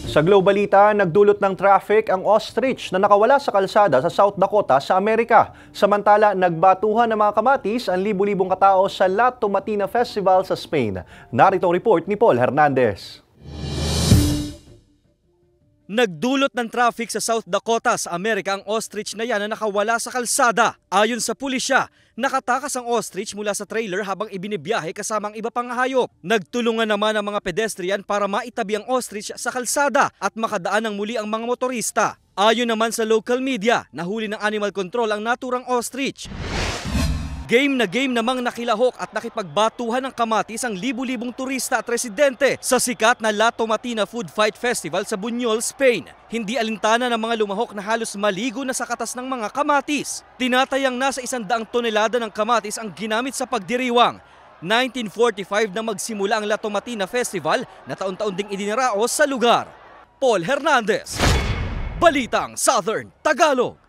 Sa Globalita, nagdulot ng traffic ang ostrich na nakawala sa kalsada sa South Dakota sa Amerika. Samantala, nagbatuhan ng mga kamatis ang libu-libong katao sa La Tomatina Festival sa Spain. Narito ang report ni Paul Hernandez. Nagdulot ng traffic sa South Dakota sa Amerika ang ostrich na yan na nakawala sa kalsada. Ayon sa pulisya, nakatakas ang ostrich mula sa trailer habang ibinibiyahe kasama ang iba pang hayop. Nagtulungan naman ang mga pedestrian para maitabi ang ostrich sa kalsada at makadaan ng muli ang mga motorista. Ayon naman sa local media, nahuli ng animal control ang naturang ostrich. Game na game namang nakilahok at nakipagbatuhan ng kamatis ang libu-libong turista at residente sa sikat na La Tomatina Food Fight Festival sa Buñol, Spain. Hindi alintana ng mga lumahok na halos maligo na sa katas ng mga kamatis. Tinatayang nasa 100 tonelada ng kamatis ang ginamit sa pagdiriwang. 1945 na magsimula ang La Tomatina Festival na taon-taon ding idinaraos sa lugar. Paul Hernandez, Balitang Southern Tagalog.